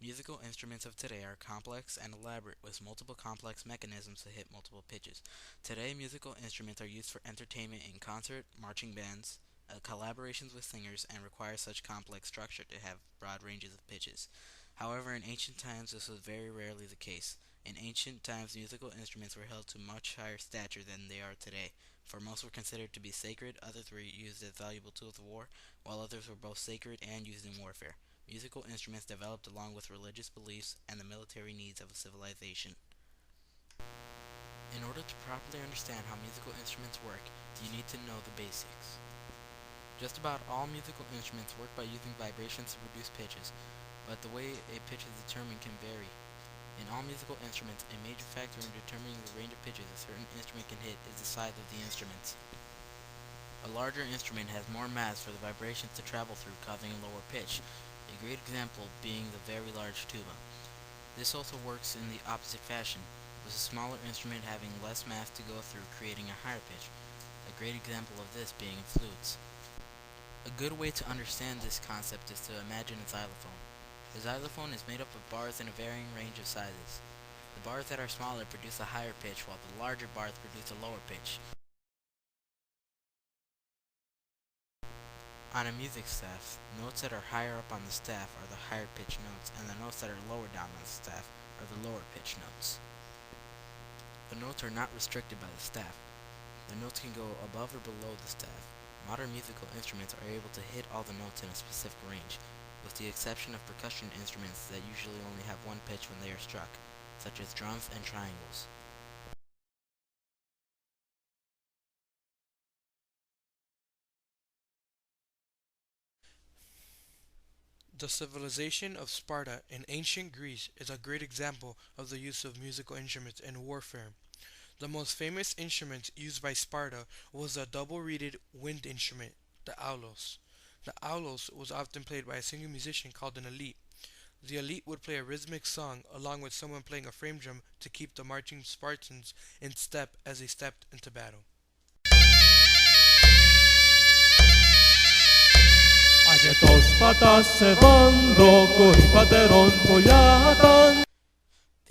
Musical instruments of today are complex and elaborate with multiple complex mechanisms to hit multiple pitches. Today, musical instruments are used for entertainment in concert, marching bands, collaborations with singers, and require such complex structure to have broad ranges of pitches. However, in ancient times, this was very rarely the case. In ancient times, musical instruments were held to much higher stature than they are today, for most were considered to be sacred, others were used as valuable tools of war, while others were both sacred and used in warfare. Musical instruments developed along with religious beliefs and the military needs of a civilization. In order to properly understand how musical instruments work, you need to know the basics. Just about all musical instruments work by using vibrations to produce pitches, but the way a pitch is determined can vary. In all musical instruments, a major factor in determining the range of pitches a certain instrument can hit is the size of the instrument. A larger instrument has more mass for the vibrations to travel through, causing a lower pitch, a great example being the very large tuba. This also works in the opposite fashion, with a smaller instrument having less mass to go through, creating a higher pitch, a great example of this being flutes. A good way to understand this concept is to imagine a xylophone. The xylophone is made up of bars in a varying range of sizes. The bars that are smaller produce a higher pitch, while the larger bars produce a lower pitch. On a music staff, notes that are higher up on the staff are the higher pitched notes, and the notes that are lower down on the staff are the lower pitched notes. The notes are not restricted by the staff. The notes can go above or below the staff. Modern musical instruments are able to hit all the notes in a specific range, with the exception of percussion instruments that usually only have one pitch when they are struck, such as drums and triangles. The civilization of Sparta in ancient Greece is a great example of the use of musical instruments in warfare. The most famous instrument used by Sparta was a double-reeded wind instrument, the aulos. The aulos was often played by a single musician called an elite. The elite would play a rhythmic song along with someone playing a frame drum to keep the marching Spartans in step as they stepped into battle. The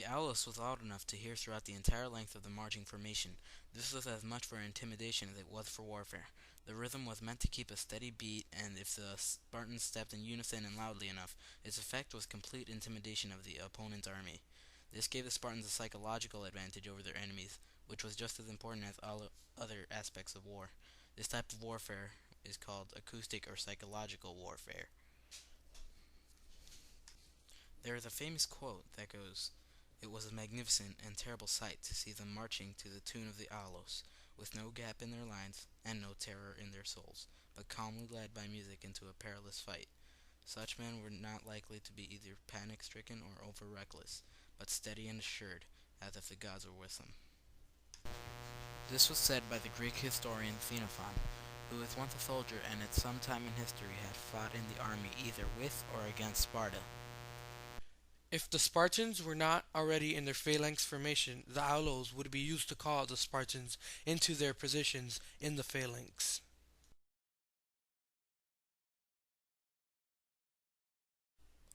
aulos was loud enough to hear throughout the entire length of the marching formation. This was as much for intimidation as it was for warfare. The rhythm was meant to keep a steady beat, and if the Spartans stepped in unison and loudly enough, its effect was complete intimidation of the opponent's army. This gave the Spartans a psychological advantage over their enemies, which was just as important as all other aspects of war. This type of warfare is called acoustic or psychological warfare. There is a famous quote that goes, "It was a magnificent and terrible sight to see them marching to the tune of the aulos, with no gap in their lines and no terror in their souls, but calmly led by music into a perilous fight. Such men were not likely to be either panic-stricken or over-reckless, but steady and assured, as if the gods were with them." This was said by the Greek historian Xenophon, who was once a soldier and at some time in history had fought in the army either with or against Sparta. If the Spartans were not already in their phalanx formation, the aulos would be used to call the Spartans into their positions in the phalanx.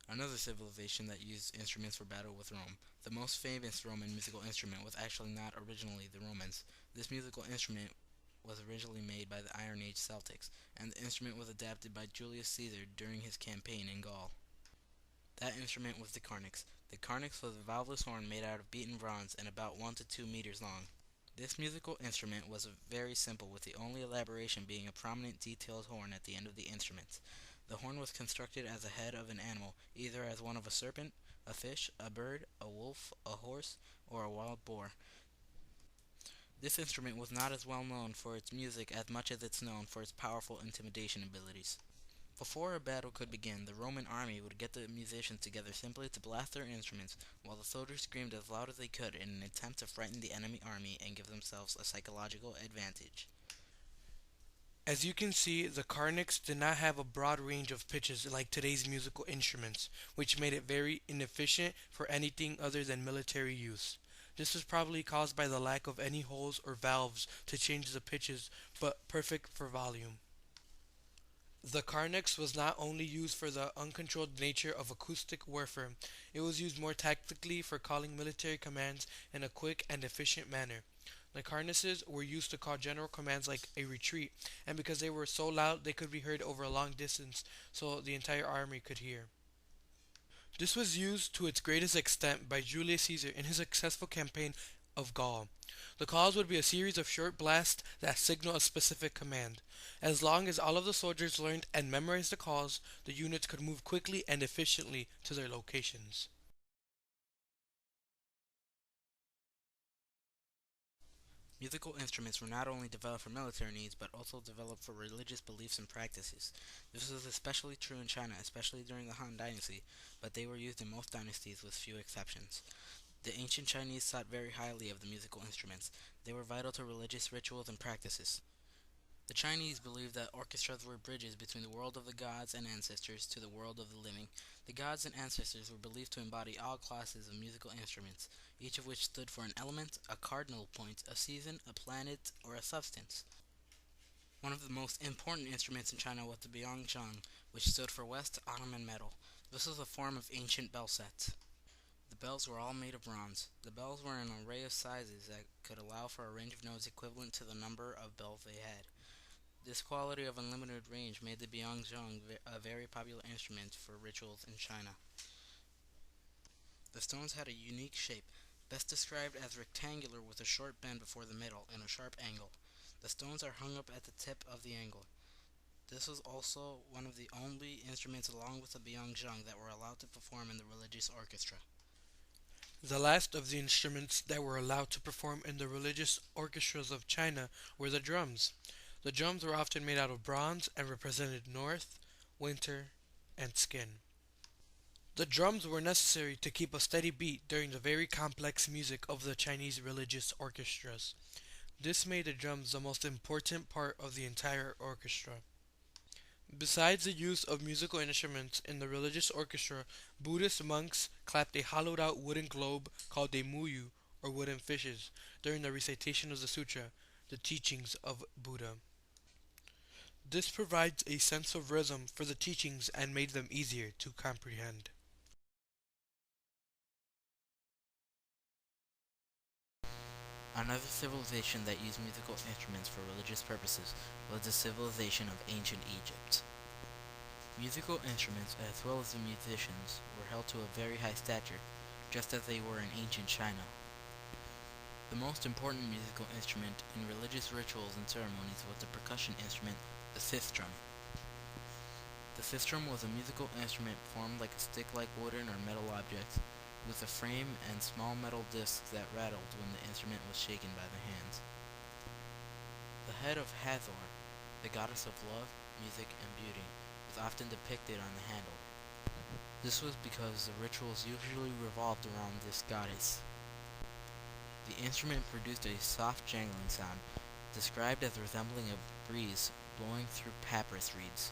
Another civilization that used instruments for battle was Rome. The most famous Roman musical instrument was actually not originally the Romans. This musical instrument was originally made by the Iron Age Celtics, and the instrument was adapted by Julius Caesar during his campaign in Gaul. That instrument was the cornix. The cornix was a valveless horn made out of beaten bronze and about 1 to 2 meters long. This musical instrument was very simple, with the only elaboration being a prominent detailed horn at the end of the instrument. The horn was constructed as a head of an animal, either as one of a serpent, a fish, a bird, a wolf, a horse, or a wild boar. This instrument was not as well known for its music as much as it's known for its powerful intimidation abilities. Before a battle could begin, the Roman army would get the musicians together simply to blast their instruments, while the soldiers screamed as loud as they could in an attempt to frighten the enemy army and give themselves a psychological advantage. As you can see, the Carnix did not have a broad range of pitches like today's musical instruments, which made it very inefficient for anything other than military use. This was probably caused by the lack of any holes or valves to change the pitches, but perfect for volume. The Carnex was not only used for the uncontrolled nature of acoustic warfare, it was used more tactically for calling military commands in a quick and efficient manner. The Carnesses were used to call general commands like a retreat, and because they were so loud, they could be heard over a long distance, so the entire army could hear. This was used to its greatest extent by Julius Caesar in his successful campaign of Gaul. The calls would be a series of short blasts that signal a specific command. As long as all of the soldiers learned and memorized the calls, the units could move quickly and efficiently to their locations. Musical instruments were not only developed for military needs, but also developed for religious beliefs and practices. This was especially true in China, especially during the Han Dynasty, but they were used in most dynasties with few exceptions. The ancient Chinese thought very highly of the musical instruments. They were vital to religious rituals and practices. The Chinese believed that orchestras were bridges between the world of the gods and ancestors to the world of the living. The gods and ancestors were believed to embody all classes of musical instruments, each of which stood for an element, a cardinal point, a season, a planet, or a substance. One of the most important instruments in China was the bianzhong, which stood for West Ottoman metal. This was a form of ancient bell set. The bells were all made of bronze. The bells were an array of sizes that could allow for a range of notes equivalent to the number of bells they had. This quality of unlimited range made the bianzhong a very popular instrument for rituals in China. The stones had a unique shape, best described as rectangular with a short bend before the middle and a sharp angle. The stones are hung up at the tip of the angle. This was also one of the only instruments along with the bianzhong that were allowed to perform in the religious orchestra. The last of the instruments that were allowed to perform in the religious orchestras of China were the drums. The drums were often made out of bronze and represented north, winter, and skin. The drums were necessary to keep a steady beat during the very complex music of the Chinese religious orchestras. This made the drums the most important part of the entire orchestra. Besides the use of musical instruments in the religious orchestra, Buddhist monks clapped a hollowed out wooden globe called a muyu, or wooden fishes, during the recitation of the sutra, the teachings of Buddha. This provides a sense of rhythm for the teachings and made them easier to comprehend. Another civilization that used musical instruments for religious purposes was the civilization of ancient Egypt. Musical instruments, as well as the musicians, were held to a very high stature, just as they were in ancient China. The most important musical instrument in religious rituals and ceremonies was the percussion instrument, the sistrum. The sistrum was a musical instrument formed like a stick-like wooden or metal object, with a frame and small metal discs that rattled when the instrument was shaken by the hands. The head of Hathor, the goddess of love, music, and beauty, was often depicted on the handle. This was because the rituals usually revolved around this goddess. The instrument produced a soft jangling sound, described as resembling a breeze blowing through papyrus reeds.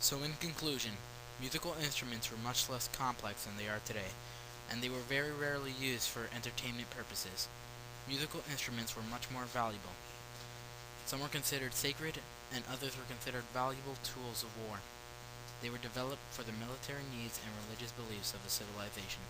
So in conclusion, musical instruments were much less complex than they are today, and they were very rarely used for entertainment purposes. Musical instruments were much more valuable. Some were considered sacred, and others were considered valuable tools of war. They were developed for the military needs and religious beliefs of the civilization.